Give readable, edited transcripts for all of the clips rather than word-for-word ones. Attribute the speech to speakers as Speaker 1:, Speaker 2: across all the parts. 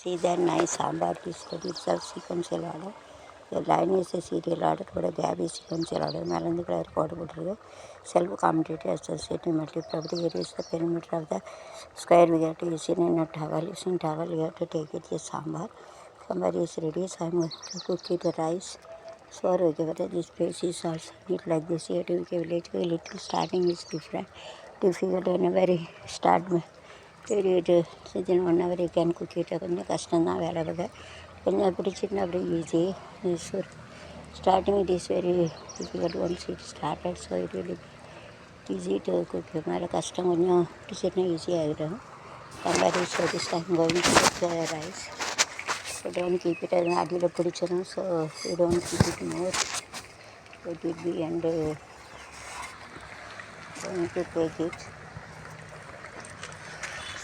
Speaker 1: See that nice sambar dish that is a sequential order. The line is a serial order, but a gap is sequential order. Malan the quarter self-commented associated multi-property. Here is the perimeter of the square. We have to use it in a towel. Using towel, we have to take it as sambar. Sambar is ready, so I'm going to cook it the rice. So we give it this place is also neat like this. Here to give a little starting is different. Difficult and a very start. Period. So then 1 hour you can cook it. கொஞ்சம் கஷ்டம் தான் வேலை வகை கொஞ்சம் பிடிச்சிட்டுனா அப்படியே easy is starting it is very difficult once it started, so it will be easy to cook. மேலே கஷ்டம் கொஞ்சம் பிடிச்சிட்டுனா ஈஸியாக ஆகிடும். கம்பேரி so this time going to cook the rice. So don't keep it as அடியில் பிடிச்சிடும், so you don't keep it more. It will be and going to take it.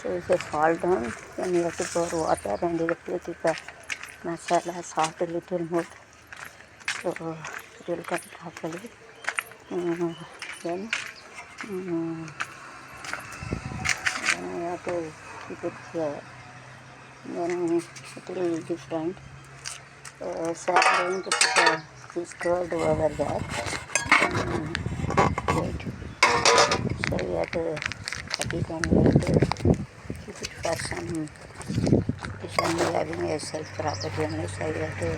Speaker 1: So if it fall down, then you have to pour water and you have to keep the masala salt a little more, so it will come properly. Then you have to keep it here. Then it will be different. So I am going to put this curd over there. Wait. So we have to cut it and we have to keep it for some. This only having a self property only, so you have to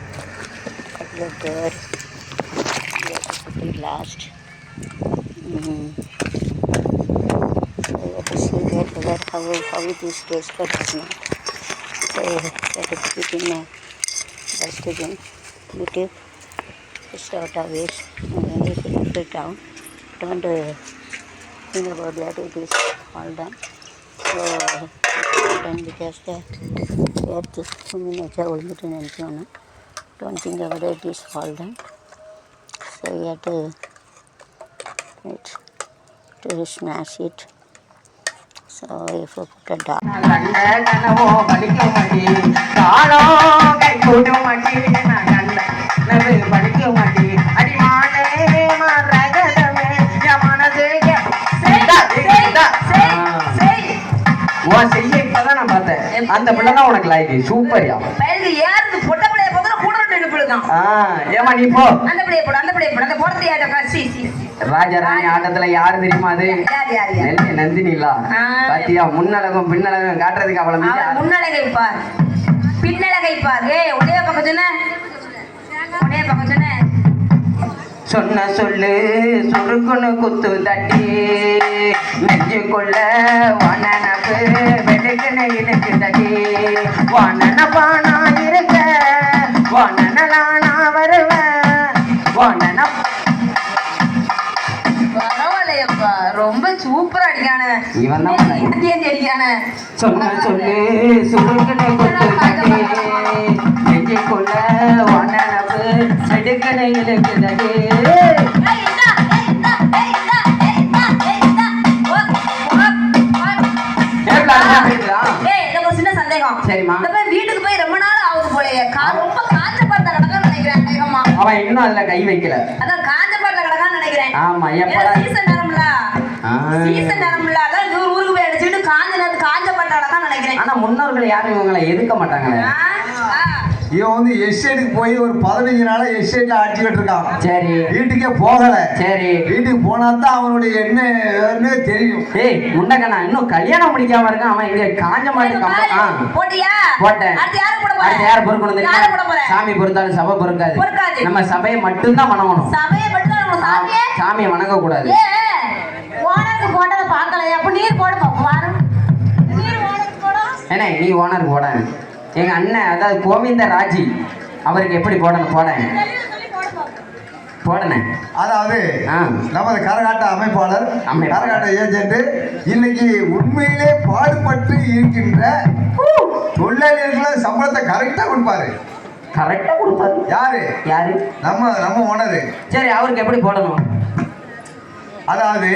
Speaker 1: cut the curd. You have to put it last. So you have to see that how it is tasted or not. So you have to put it in a dustbin. Put it just out of waste. And you put it down. Don't think about that. It is all done. So done because the earth is 2 minutes old. Don't think about it. It is all done. So you have to smash it. So if you put a dot.
Speaker 2: அந்த பிள்ளை தான் உனக்கு like சூப்பர்யா
Speaker 3: யாருக்கு பொட்ட பிள்ளைய போதும் கூட ரெண்டு பிள்ளைதான்.
Speaker 2: ஏமா நீ போ
Speaker 3: அந்த பிள்ளைய போடு அந்த போறது யாரு காசி
Speaker 2: ராஜாராணி ஆட்டத்துல யாரு தெரியுமா அது நந்தினிலா பாத்தியா முன்னழகும் பின்னழகும் காட்டுறதுக்கு அவளை
Speaker 3: முன்னழகை பார் பின்னழகை பார். உடைய பக்கம் சொன்ன
Speaker 2: சொன்ன சொல்லு சுருக்குன்னு குத்து தட்டி நெஞ்சுக்குள்ள வானனப்பு வெடுக்குன்னு இழுக்கு தட்டி வானனப்பானா இருக்க வானனலானா வருவேன் வானன.
Speaker 3: பரவாயில்லையப்பா, ரொம்ப சூப்பரா அடிக்கான
Speaker 2: இவன் தான்
Speaker 3: அடிக்கான.
Speaker 2: சொன்ன சொல்லு சுருக்குன்னு குத்து தட்டி நெஞ்சுக்குள்ள வானனப்பு வெடுக்குன்னு இழுக்கு தட்டி.
Speaker 3: வீட்டுக்கு போய் ரொம்ப நாள் ஆகுது போலயே, ரொம்ப காஞ்ச பருத்த கிடக்கான்னு நினைக்கிறேன்.
Speaker 2: அவன் இன்னும் அதுல கை வைக்கல,
Speaker 3: அதான் காஞ்ச பருத்த கிடக்கான்னு நினைக்கிறேன்.
Speaker 2: ஆமா
Speaker 3: சீசன் நேரம்ல அதான் ஊருக்கு போய் அடிச்சுட்டு காஞ்ச பருத்த கிடக்கான்னு நினைக்கிறேன்.
Speaker 2: ஆனா முன்னோர்கள் யாரும் இவங்களை எதுக்க மாட்டாங்களே.
Speaker 4: இவன் வந்து எஸ்டேட்டுக்கு போய் ஒரு 15 நாளா எஸ்டேட்ல அடிச்சுக்கிட்டு இருக்கான்.
Speaker 2: சரி,
Speaker 4: வீட்டுக்கே போகல.
Speaker 2: சரி,
Speaker 4: வீட்டுக்கு போனா தான் அவனுடைய என்ன தெரியும்.
Speaker 2: ஏய் முண்டக்கண்ணா இன்னும் கல்யாணம் முடிக்காம இருக்கான். அவன் இங்க காஞ்ச மாதிரி
Speaker 3: போட்டியா?
Speaker 2: போட்டேன்.
Speaker 3: அடுத்து யாரு போட போற?
Speaker 2: அடுத்து யார் பொறுக்கணும் தெரியுமா? சாமி பொறுத்தாலும் சபை பொறுக்காது. நம்ம சபையை மட்டும் தான் வணங்கணும்.
Speaker 3: சபையை மட்டும் தான்
Speaker 2: சாமியை வணங்க கூடாது.
Speaker 3: ஓனருக்கு போட்டத பார்க்கலையா? அப்ப நீர் போடு பாரு. நீர் ஓனருக்கு போடு.
Speaker 2: ஏனே நீ ஓனருக்கு போட. எங்க அண்ணன் அதாவது கோவிந்த ராஜி அவருக்கு எப்படி போடணும் போடனே.
Speaker 4: அதாவது நமது கரகாட்ட அமைப்பாளர் கரகாட்ட ஏஜென்ட் இன்னைக்கு உண்மையிலே பாடுபட்டு இருக்கின்ற தொழிலாளிகளை சம்பளத்தை கரெக்டா கொடுப்பாரு. யாரு? நம்ம ஓனரு.
Speaker 2: சரி, அவருக்கு எப்படி போடணும்?
Speaker 4: அதாவது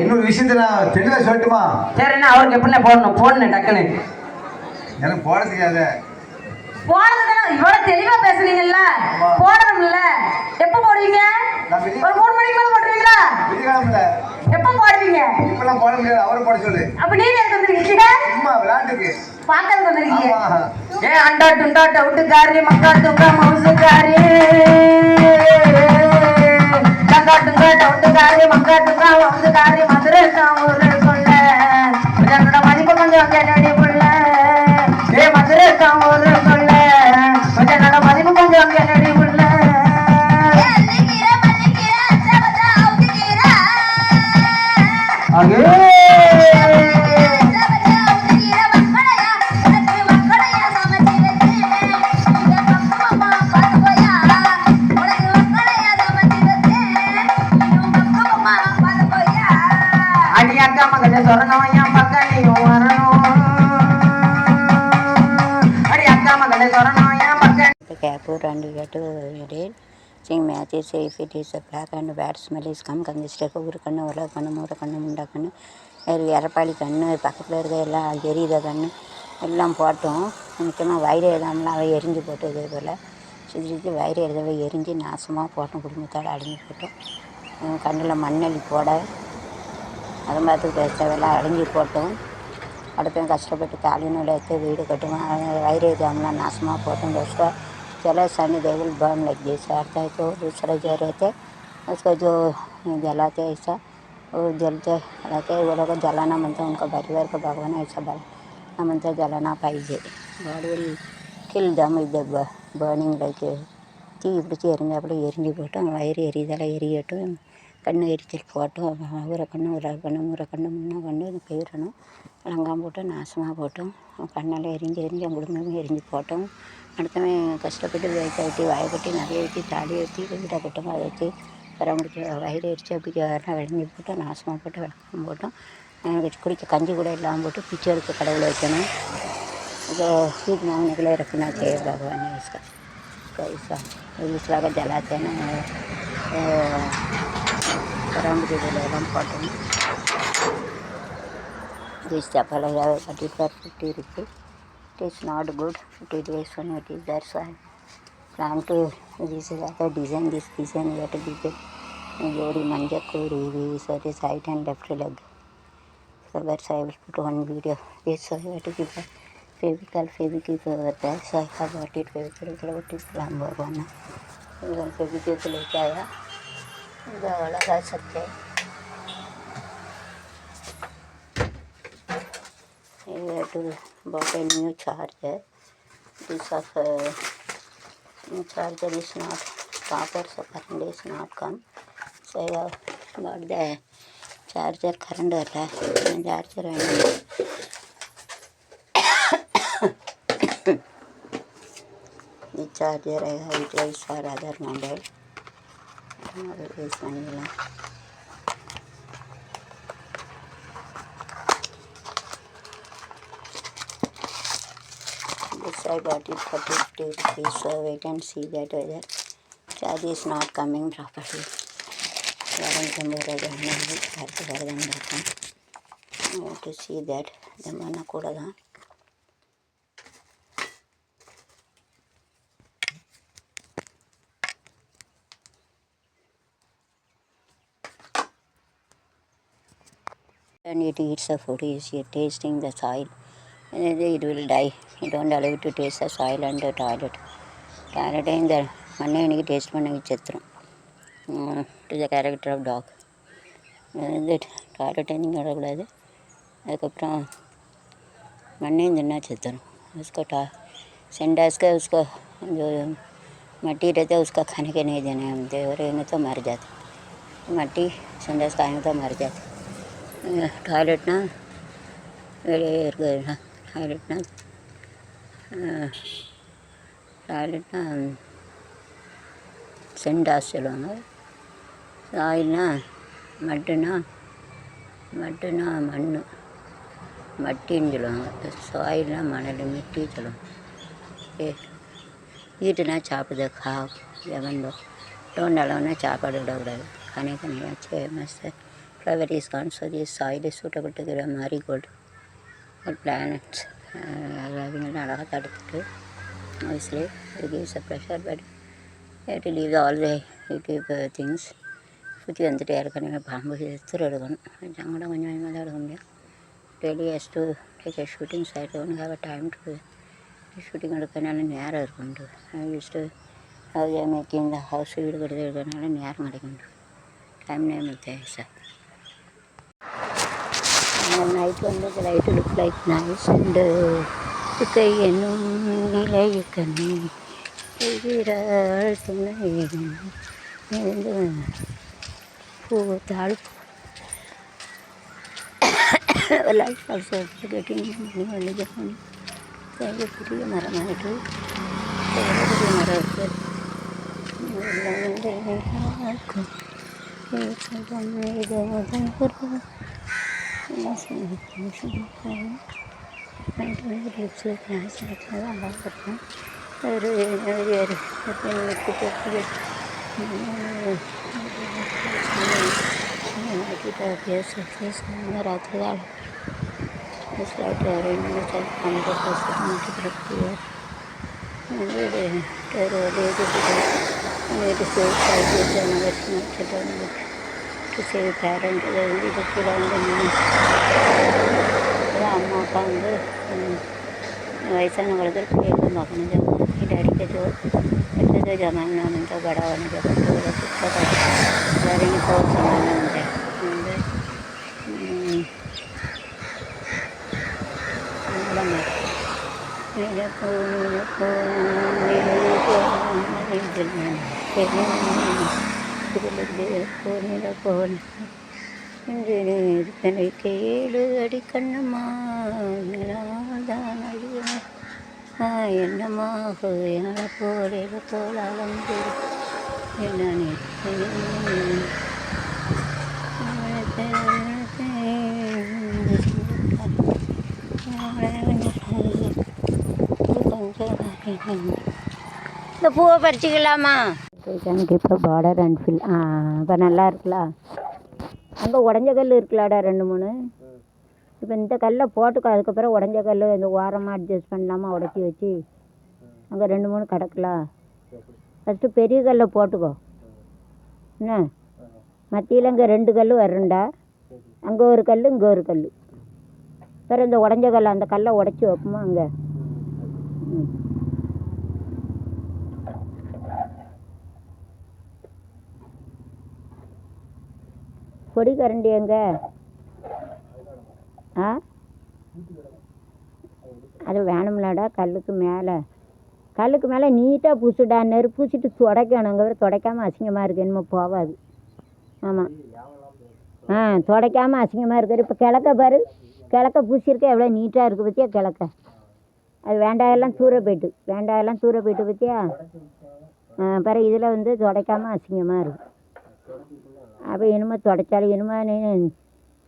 Speaker 4: இன்னொரு விஷயத்த நான் தெளிவா சொல்லட்டுமா?
Speaker 2: சரி, என்ன அவருக்கு எப்படி போடணும் டக்குன்னு
Speaker 4: எனக்கு போட தெரியாத.
Speaker 3: இவ்வளவு தெளிவா பேசுறீங்கல்ல, போடணும்ல. எப்ப போடுவீங்க? ஒரு 3 மணிக்கு மேல போடுவீங்களா? எப்ப போடுவீங்க?
Speaker 4: இப்பெல்லாம் போட முடியாது, அவரை போட சொல்லு.
Speaker 3: அப்ப நீங்க எதுக்கு வந்திருக்கீங்க?
Speaker 4: சும்மா விளையாட்டுக்கு
Speaker 3: பாக்கிறதுக்கு வந்திருக்கீங்க. ஏ அண்டா டுண்டா டவுட்டுக்காரி மக்கா துங்கா மவுசுக்காரி டங்கா டுங்கா டவுட்டுக்காரி மக்கா துங்கா மவுசுக்காரி மதுரை ஊருக்குள்ள என்னோட மதிப்பு கொஞ்சம் கேள்வி புள்ள ஏ மதுரை ஊருக்குள்ள என்னோட மதிப்பு கொஞ்சம் கேள்வி புள்ள அடியாக்கா மகனை சொல்லணும் என் பக்கம் நீயும் வரணும் அடியாக்கா மகனை சொல்லணும் என் பக்கம்
Speaker 1: The capur and you get to read. Sing matches if it is a black and bad smell is come congested over கண்ணு உள்ள கண்ணு மூட கண்ணு முண்டா கண்ணு எரப்பாளி கண்ணு பக்கத்தில் இருக்க எல்லாம் எரியுத கண்ணு எல்லாம் போட்டோம் முக்கியமாக வயிறு எழுதாமலாம் அவள் எரிஞ்சு போட்டு இதே போல் சுற்றி வயிறு எழுதவை எரிஞ்சு நாசமாக போட்டோம் குடும்பத்தோடு அழிஞ்சு போட்டோம் கண்ணில் மண்ணெளி போட அதை பார்த்து பேசவெல்லாம் அழிஞ்சு போட்டோம் அடுப்பையும் கஷ்டப்பட்டு தாலி நூல் எடுத்து வீடு கட்டுவோம் வயிறு எழுதாமலாம் நாசமாக போட்டோம் दोस्तों चलो Sunny they will burn like this आता है तो दूसरा जो रहते उसको जो जलाते ऐसा वो जलते वो लोग जलाना मनता उनका परिवार को भगवान ऐसा बना मनता जलाना पाइजे God will kill them with the burning like தீ பிடிச்சி எரிஞ்சாப்படி எரிஞ்சு போட்டோம் வயிறு எரிதெல்லாம் எரியட்டும் கண்ணு எரிச்சல் போட்டோம் ஊரை கண்ணு முறை கண்ணு முன்ன கண்ணு போயிடணும் லங்காம் போட்டு நாசமாக போட்டோம் கண்ணெல்லாம் எரிஞ்சு குடும்பமும் எரிஞ்சு போட்டோம் அடுத்தவன் கஷ்டப்பட்டு வேட்டி வாயை கட்டி நிறைய ஊற்றி தாலி ஊற்றி வீட்டை கட்டமாக அதை வச்சு வர முடிச்சு வயிறு எரிச்சு அப்படி வரலாம் விளங்கி போட்டோம் நாசமாக போட்டு விளக்கம் போட்டோம் குடிக்க கஞ்சி கூட இல்லாமல் போட்டு பிச்சை எடுக்க கடவுளை வைக்கணும் जो ईद मांगने के लिए रखना चाहिए भगवान ने इसका कैसा दूसरा का जलाते हैं ना राम जी बोले Ram Patan this chapel I have got it for 50 rupees. It is not good. 50 days when it is there, so I plan to this is the design. This design we have to give it jodi manja kori so it is right and left leg. So that's I will put one video. This so I have to give Fevical over there. So I have got it Fevical what is number one. Fevical लेके आया इधर वाला कर सकते हैं you have to bought a new charger. This of new charger is not proper, so current is not come. So I have bought the charger current charger the charger I have utilized for other model. This one this I got it for 50 rupees, so wait and see that whether charge is not coming properly. I have to see that the mana kuda da and it eats the food, is tasting the soil and it will die. You don't allow it to taste the soil and the toilet in the money taste chetrum to the character of dog that toilet नहीं அதுக்கப்புறம் மண்ணையும் தின்னா செத்துரும் उसको सेंडास का उसको जो मट्टी रहता है उसका खाने के नहीं देना हम देंगे तो मर जाते मट्टी सेंडास खाएंगे तो मर जाते டாய்லெட்னா வெளியே இருக்குது டாய்லெட்னா சென்டாஸ் சொல்லுவாங்க சாயில்னா மட்டுன்னா மண் மட்டின்னு சொல்லுவாங்க சாயில்னா மணல் மிட்டி சொல்லுவாங்க வீட்டுனா சாப்பிடுது லெவன் டோன் அளவுனா சாப்பாடு விடக்கூடாது கனெக்டாச்சு must flower is gone, so this soil is suitable to grow marigold or planets. Having அழகாக தடுத்துட்டு obviously it gives a pressure, but you have to leave all the YouTube things. சுற்றி வந்துட்டே இருக்கணும் பாம்பு எடுத்துட்டு எடுக்கணும் சங்கடம் கொஞ்சம் கொஞ்சமாக தான் எடுக்க முடியும். Really has to take a shooting site, don't have a time to shooting எடுக்கிறதுனால நேரம் இருக்குண்டு. யூஸ்டு ஹவுஸ் மேக்கிங் இந்த ஹவுஸ் வீடு கட்டி எடுக்கிறதுனால நேரம் கிடைக்குண்டு. டைம் நேம் தேவை சார். நைட் வந்து the light look like nice and கை என்னும் நிலைய கண்ணி செய்கிறாள் துணை பூத்தாள் லைட் ஆல்சோ கட்டிங் பண்ணி பெரிய மரமாயிட்டு பெரிய மரம் இருக்குது. ஒரு रात्री झालं स्लाइट அம்மா அப்பா வந்து வயசானவங்களுக்கு கேட்க பார்க்கணும் डैडी के जो बच्चे जो जमाना उनका बड़ा होने के बाद करेंगे बहुत जमाना उनके கேளு அடி கண்ணம்மா என்னமாக என போல தோளாளந்து என்னே இந்த பூவை பறிச்சிக்கலாமா? எனக்கு இப்போ பார்டர் அண்ட் ஃபில் இப்போ நல்லா இருக்குல்ல. அங்கே உடஞ்ச கல் இருக்குல்லாடா 2-3. இப்போ இந்த கல்லை போட்டுக்கோ. அதுக்கப்புறம் உடஞ்ச கல் இந்த ஓரமாக அட்ஜஸ்ட் பண்ணாமல் உடச்சி வச்சு அங்கே 2-3 கிடக்கலாம். ஃபஸ்ட்டு பெரிய கல்லை போட்டுக்கோ. என்ன மத்தியில் இங்கே 2 கல் வரண்டா. அங்கே ஒரு கல் இங்கே ஒரு கல். அப்புறம் இந்த உடஞ்ச கல் அந்த கல்லை உடச்சி வைப்போமா அங்கே. பொடி கரண்டி எங்கே? அது வேணும்லாடா. கல்லுக்கு மேலே நீட்டாக பூசுடா. நெருப்பு பூசிட்டு துடைக்கணும். அங்கே துடைக்காமல் அசிங்கமாக இருக்குது. என்னமோ போகாது. ஆமாம் துடைக்காமல் அசிங்கமாக இருக்குது. இப்போ கிழக்க பாரு. கிழக்க பூசியிருக்க எவ்வளோ நீட்டாக இருக்குது பற்றியா கிழக்க. அது வேண்டாயெல்லாம் தூர போயிட்டு பற்றியா. பாரு இதில் வந்து துடைக்காமல் அசிங்கமாக இருக்குது. அப்போ இனிமே துடைச்சாலும் இனிமே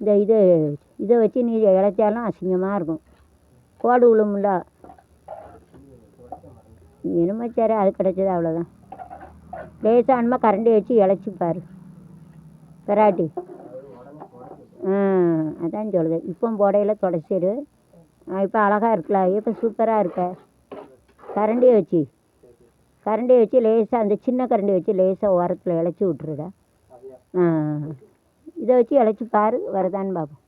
Speaker 1: இந்த இதை வச்சு நீ இழைச்சாலும் அசிங்கமாக இருக்கும். கோடு விழுமுல்ல. இனிமே சரி அது கிடச்சது அவ்வளோதான். லேசானமா கரண்டி வச்சு இழைச்சிப்பார் பெராட்டி. அதான் சொல்லுது. இப்போ போடையில் தொடச்சிடு. இப்போ அழகாக இருக்கலாம். இப்போ சூப்பராக இருக்க. கரண்டியை வச்சு லேசாக அந்த சின்ன கரண்டி வச்சு லேசாக ஓரத்தில் இழைச்சி விட்ருடா. இதை வச்சு இழைச்சி பாரு வருதான்னு பார்ப்போம்.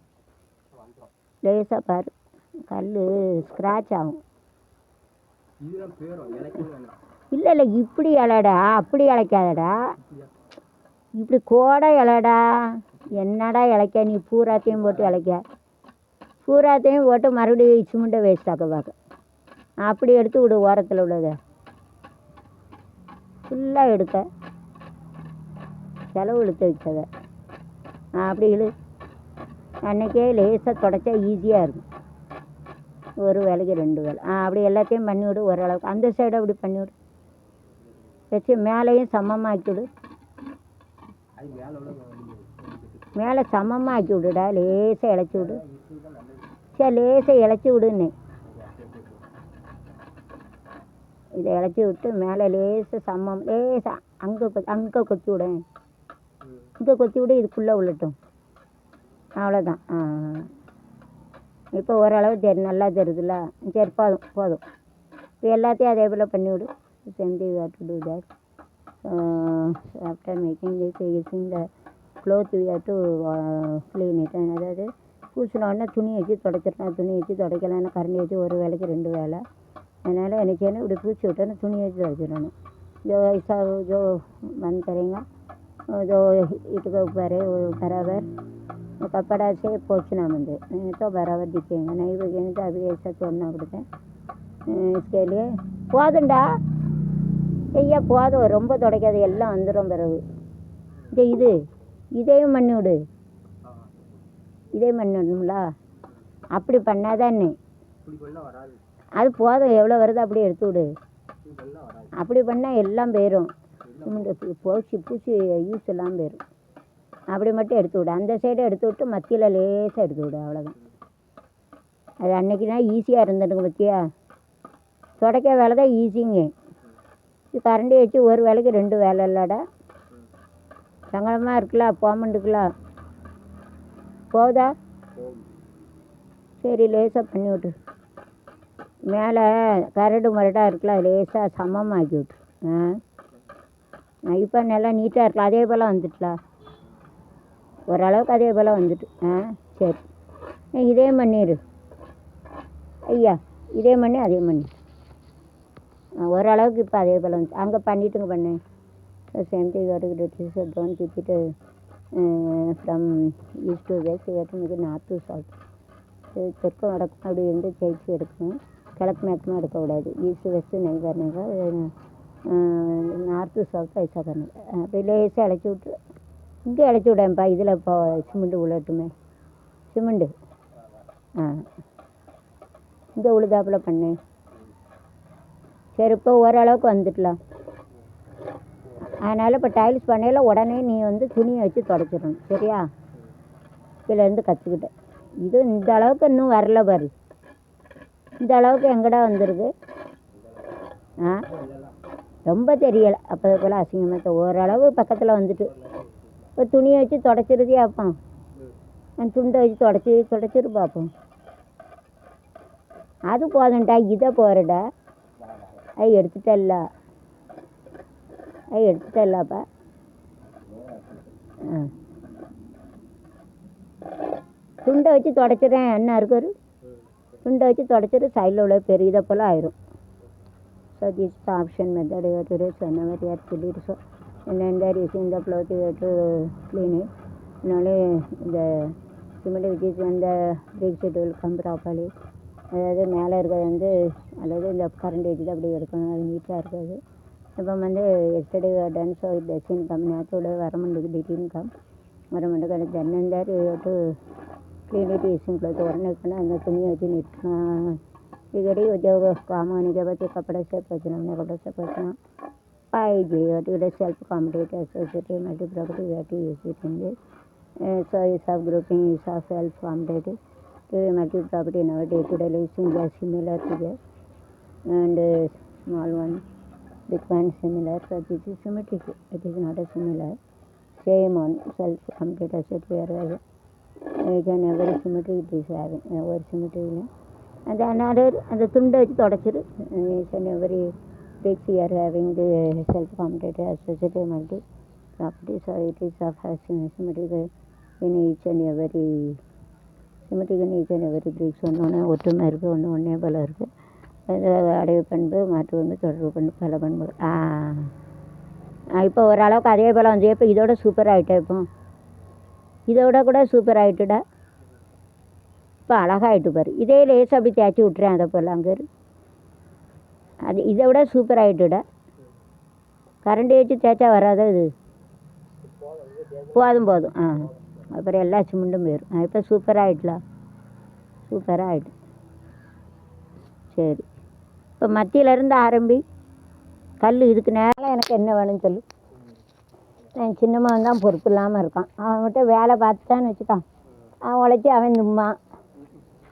Speaker 1: லேசாக பாரு. கல் ஸ்க்ராட்ச் ஆகும். இல்லை இப்படி இலடா. அப்படி இழைக்காதடா. இப்படி கோடை இலடா. என்னடா இழைக்க நீ பூராத்தையும் போட்டு இழைக்க. பூராத்தையும் போட்டு மறுபடியும் சிமெண்ட்டை வேஸ்ட்டாக்க பார்க்க. அப்படி எடுத்து விடு. ஓரத்தில் உள்ளதை ஃபுல்லாக எடுக்க. செலவு இழுத்து வச்சதை அப்படி அன்றைக்கே லேசாக தொடச்சா ஈஸியாக இருக்கும். ஒரு வேலைக்கு 2 வேலை. அப்படி எல்லாத்தையும் பண்ணிவிடு. ஓரளவுக்கு அந்த சைடு அப்படி பண்ணிவிடு. வச்சு மேலேயும் சமமாக ஆக்கிவிடு. மேலே சமமாக ஆக்கி விடுடா. லேசாக இழைச்சி விடு. சரி லேசாக இழைச்சி விடுன்னு. இதை இழைச்சி விட்டு மேலே லேசாக சமம் லேசாக அங்கே கொத்தி விட. இங்கே கொத்தி விட. இதுக்குள்ளே உள்ளட்டும். அவ்வளோதான். இப்போ ஓரளவு நல்லா தெரியுதுல்ல. சரி போதும். இப்போ எல்லாத்தையும் அதே போல் பண்ணிவிடு. செஞ்சு do that after making the cloth we have to clean it. அதாவது பூசினோடனே துணி வச்சு துடைச்சிடலாம். துணி வச்சு துடைக்கலான்னு கரண்டி வச்சு ஒரு வேலைக்கு 2 வேலை. அதனால் எனக்கு என்ன இப்படி பூச்சி விட்டோன்னு துணி வச்சு வச்சிடணும். जो ऐसा जो मन करेगा जो इटका ऊपर है वो बराबर कपड़ा से पोंछना मुझे तो बराबर दिखेगा, नहीं दिखेंगे तो अभी ऐसा छोड़ना पड़ता है. इसके लिए போதுண்டா ஐயா போதும், ரொம்ப துடைக்காது, எல்லாம் வந்துடும் பிறகு. இது இதையும் பண்ணி விடு, இதே பண்ணிடணும்ல, அப்படி பண்ணாதானே அது போதும். எவ்வளோ வருதோ அப்படியே எடுத்து விடு. அப்படி பண்ணால் எல்லாம் போயிடும், பூச்சி பூச்சி யூஸ் எல்லாம் போயிடும். அப்படி மட்டும் எடுத்து விடு, அந்த சைடை எடுத்து விட்டு மத்தியில் லேசாக எடுத்து விடு, அவ்வளோதான். அது அன்றைக்கினா ஈஸியாக இருந்துடுங்க பற்றியா. துடைக்க வேலை தான் ஈஸிங்க. இது கரண்டி வச்சு ஒரு வேலைக்கு 2 வேலை இல்லைடா. சங்கடமாக இருக்கலாம், போமண்டுக்கலாம். போகுதா? சரி லேசாக பண்ணி விட்டு மேலே கரடு முரடாக இருக்கலாம், லேசாக சமமாக்கி விட்டு. இப்போ நல்லா நீட்டாக இருக்கலாம், அதே போல் வந்துட்டலாம், ஓரளவுக்கு அதே போல் வந்துட்டு. சரி இதே பண்ணிடு ஐயா, இதே பண்ணி அதே பண்ணி ஓரளவுக்கு இப்போ அதே போல் வந்து அங்கே பண்ணிட்டுங்க பண்ணு. சேம்தி கட்டுக்கிட்டு டோன் கிப்பிட்டு ஃப்ரம் ஈஸ்ட் டு வெஸ்ட் கட்டுக்கு நார்த் டு சவுத், தெற்கு வடக்கும் அப்படி இருந்து தேய்ச்சி எடுக்கணும். கிழக்கு மேற்குமா எடுக்கக்கூடாது. ஈஸ்ட் வெஸ்ட்டு நெய் கரணுங்க, நார்த்து சவுத்து ஐசா கரணுங்க. அப்படி லேசாக இழைச்சி விட்டு இங்கே இழைச்சி விடேன்ப்பா. இதில் இப்போ சிமெண்ட்டு உழட்டுமே, சிமெண்ட்டு இந்த உழுதாப்பில் பண்ணேன். சரி இப்போ ஓரளவுக்கு வந்துடலாம். அதனால் இப்போ டைல்ஸ் பண்ணையில் உடனே நீ வந்து துணியை வச்சு தொடச்சிடணும், சரியா? இதுலேருந்து கற்றுக்கிட்டேன். இது இந்த அளவுக்கு இன்னும் வரல பாரு, இந்த அளவுக்கு எங்கடா வந்திருக்கு. ரொம்ப தெரியலை, அப்போ போல் அசிங்கமாக ஓரளவு பக்கத்தில் வந்துட்டு. இப்போ துணியை வச்சு தொடச்சிருதியா அப்போ, நான் துண்டை வச்சு தொடச்சிரு பார்ப்போம். அது போதும்டா, இதை போகிறடா. எடுத்துட்டல்லப்பா. துண்டை வச்சு தொடச்சிடுறேன், என்ன இருக்குது, துண்டை வச்சு தொடச்சிட்டு சைடில் உள்ள பெரிய இதை போல் ஆயிரும். So this the option method you to use whenever you are filled. So and then there is in the cloth you have to clean it. அதனால இந்த சிமெண்ட் வச்சு அந்த break sheet will come properly. அதாவது மேலே இருக்கிறது வந்து அல்லது இந்த கரண்ட் வச்சு தான் அப்படி எடுக்கணும், அது நீட்டாக இருக்காது. இப்போ வந்து yesterday done so it doesn't come, நேரத்தோட வரமாட்டுக்கு டிட்டின் கம் வரமாட்டுக்கு. அது தென்னந்தார் you have to clean it using cloth. उड़ने का अंदर तुम अच्छी निटना इगड़ी जब काम होने के बाद कपड़े से पोछना, अपने कपड़े से पोछना पाई जी इट सेल्फ कॉम्पिटेट associative multi property we have to use it in this. So is of grouping is of self competitive to multi property in our day to day living they are similar to that, and small one big one similar, but this is symmetric, it is not a similar. Same on self competitive asset where each and every symmetry it is having every symmetry and another and the துண்டை வச்சு தொடச்சிரு. each and every bricks we are having the self competitive associative multi property, so it is of symmetric in each and every symmetric in each and every bricks ஒன்று ஒற்றுமை இருக்குது, ஒன்றே போல் இருக்குது. அது அடைவு பண்பு மாற்று பண்பு தொடர்பு பண்பு பல பண்புகள். இப்போ ஓரளவுக்கு அதே போல் வந்து இப்போ இதோட சூப்பர் ஆகிட்டேன், இப்போ இதோட கூட சூப்பர் ஆகிட்டுடா. இப்போ அழகாகிட்டு பாரு, இதே லேஸ் அப்படி தேய்ச்சி விட்றேன், அதை போல் அங்கே அது இதை விட சூப்பர் ஆகிட்டுடா. கரண்டி வச்சு தேய்ச்சா வராத இது, போதும். அப்புறம் எல்லா சிமெண்ட்டும் போயிடும். இப்போ சூப்பராக ஆகிட்டலாம், சூப்பராக ஆகிட்டு. சரி இப்போ மத்தியிலேருந்து ஆரம்பி கல் இதுக்கு நேரம் எனக்கு என்ன வேணும்னு சொல்லு. என் சின்னம்மாவன் தான் பொறுப்பு இல்லாமல் இருக்கான், அவன் மட்டும் வேலை பார்த்துட்டான்னு வச்சுக்கான், அவன் உழைச்சி அவன் தும்மா.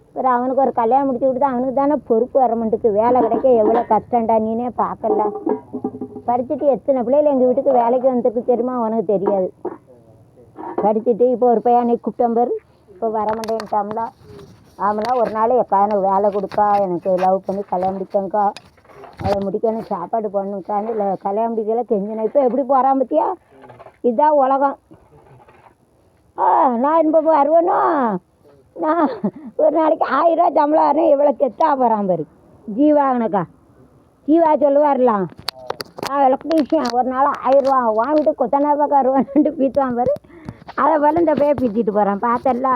Speaker 1: அப்புறம் அவனுக்கு ஒரு கல்யாணம் முடிச்சு கொடுத்தா அவனுக்கு தானே பொறுப்பு வர மாட்டுக்கு. வேலை கிடைக்க எவ்வளோ கஷ்டம்டா, நீனே பார்க்கல. படிச்சுட்டு எத்தனை பிள்ளைகள் எங்கள் வீட்டுக்கு வேலைக்கு வந்துருக்கு தெரியுமா, உனக்கு தெரியாது. படிச்சுட்டு இப்போ ஒரு பையனை கூப்பிட்டேன் பாரு, இப்போ வர மாட்டேன்ட்டாம்ல. ஆமலா ஒரு நாள் எனக்கு வேலை கொடுக்கா, எனக்கு லவ் பண்ணி கல்யாணம் முடிச்சேங்க்கா, அதை முடிக்கணும், சாப்பாடு பண்ணுக்கான்னு இல்லை கல்யாணம் முடிக்கல கெஞ்சினேன். இப்போ எப்படி போகிறான் பற்றியா, இதுதான் உலகம். நான் இப்போ வருவேனோ, நான் ஒரு நாளைக்கு 1000 ரூபா சம்பளம் வரேன், இவ்வளோ கெட்டா போகிறான் பாரு ஜீவாகனக்கா. ஜீவா சொல்லுவார்லாம் எலக்ட்ரீஷியன் ஒரு நாள் 1000 ரூபா வாங்கிட்டு கொத்தனார்பாக்கா ரூபான்ட்டு பீத்துவான் பாரு. அதை போல இந்த போய் பீத்திட்டு போகிறான் பார்த்தல.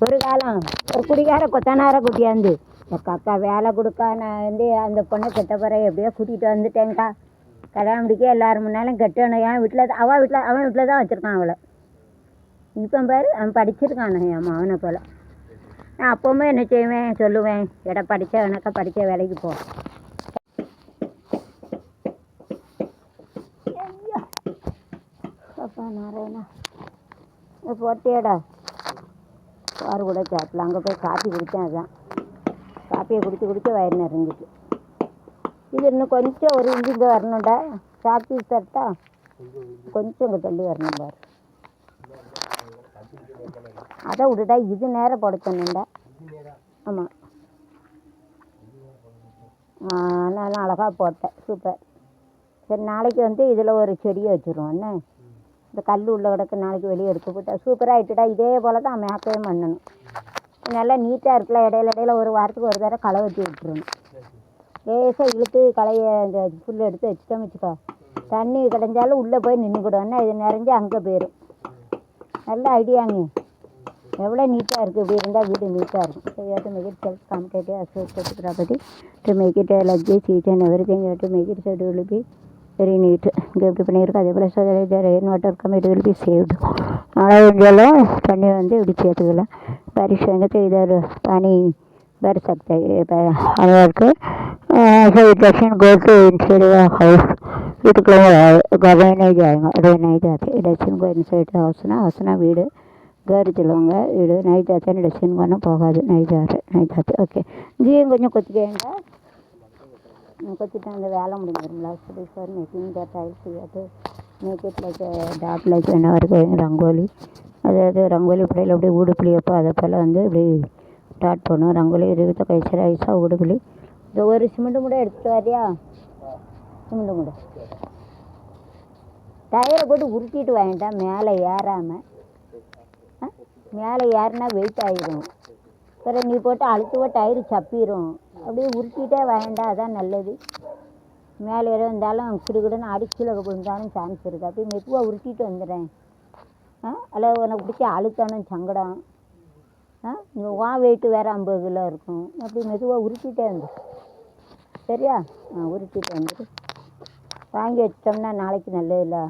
Speaker 1: ஒரு காலம் ஒரு குடிகார கொத்தனாரை கூட்டியாந்து அக்கா வேலை கொடுக்கா நான் வந்து அந்த பொண்ணை கெட்ட பிறகு எப்படியோ கூட்டிகிட்டு வந்துட்டேங்க்கா. கல்யாணம் முடிக்க எல்லாரும் முன்னாலும் கட்டணும். என் வீட்டில் அவன் வீட்டில் தான் வச்சுருக்கான் அவளை. இப்போ பாரு அவன் படிச்சிருக்கானே என் அவனை போல். நான் அப்போவுமே என்ன செய்வேன் சொல்லுவேன், எடை படித்தவனக்கா படித்த வேலைக்கு போ. அப்பா நாராயணா போட்டியடா பாரு கூட சாப்பிடல. அங்கே போய் காப்பி குடித்தேன். அதுதான் காப்பியை குடித்து வயிறு நிறைஞ்சிட்டு. இது இன்னும் கொஞ்சம் ஒரு இஞ்சி இங்கே வரணும்டா. சாப்பிட்டு தரட்டா கொஞ்சம் இங்கே தள்ளி வரணும் பாரு. அதை விட்டுட்டா இது நேரம் படுத்தணுண்டா. ஆமாம் நான் அழகாக போட்டேன். சூப்பர். சரி நாளைக்கு வந்து இதில் ஒரு செடியை வச்சுருவோம். என்ன இந்த கல் உள்ள கிடக்கு நாளைக்கு வெளியே எடுத்து போட்டா சூப்பராகிட்டுடா. இதே போல் தான் மேக்கவே பண்ணணும். நல்லா நீட்டாக இருக்குல்ல. இடையில ஒரு வாரத்துக்கு ஒரு தடவை களை வெட்டி விட்டுருணும். லேசாக இழுத்து களையை இந்த புல் எடுத்து வச்சுட்டோம் வச்சுக்கோ. தண்ணி கிடைஞ்சாலும் உள்ளே போய் நின்றுக்கிடுவோன்னா இது நிறைஞ்சு அங்கே போயிடும். நல்ல ஐடியாங்க. எவ்வளோ நீட்டாக இருக்குது. இப்படி இருந்தால் வீடு நீட்டாக இருக்கும். So you have to make it self-competitive, associated property to make it like this each and everything. You have to make it so it will be very neat. இங்கே எப்படி பண்ணியிருக்கோம் அதே போல் so that the rain water come it will be saved. மழை பெஞ்சாலும் தண்ணி வந்து இப்படி சேர்த்துக்கலாம். बारिश होंगे तो इधर पानी भर सकते हैं और so it doesn't go to inside the house. it गवे नहीं जाएगा. रह नहीं जाते. it doesn't go inside the house. ना வீடு घर चलूँगा வீடு नहीं जाते. डस्टबिन को ना போகாது. नहीं जाते. ஓகே இங்கேயும் கொஞ்சம் கொத்திக்கேங்க. கொத்திட்டு அந்த வேலை முடிஞ்சிடும். Sir making the tiles make it like dot like என்ன வரைக்கும் ரங்கோலி. அதாவது ரங்கோலி படையில் அப்படியே ஊடுப்புளி அப்போ அதை போல் வந்து இப்படி டாட் பண்ணும். ரங்கோலி இருபத்த கைசர் ஐஸா ஊடுப்புளி. இந்த ஒரு சிமெண்ட்டு மூடை எடுத்துகிட்டு வரியா? சிமெண்ட்டு மூடை டயரை போட்டு உருட்டிட்டு வாங்கிட்டா மேலே ஏறாமல். மேலே ஏறினா வெயிட் ஆகிடும். அப்புறம் நீ போட்டு அழுத்துவ டயரு சப்பிடும். அப்படியே உருட்டிகிட்டே வேண்டாம். அதான் நல்லது. மேலே ஏற வந்தாலும் கிடுக்கிடுன்னு அடிச்சில் விழுந்தாலும் சான்ஸ் இருக்குது. அப்படியே மெதுவாக உருட்டிட்டு வந்துடுறேன். அதில் உனக்கு பிடிச்சி அழுத்தணும் சங்கடம். வா வெயிட்டு வேறு 50 கிலோ இருக்கும். அப்படி மெதுவாக உருட்டிகிட்டே வந்து சரியா? உருட்டிட்டு வந்துட்டு வாங்கி வச்சிட்டோம்னா நாளைக்கு நல்லது இல்லை.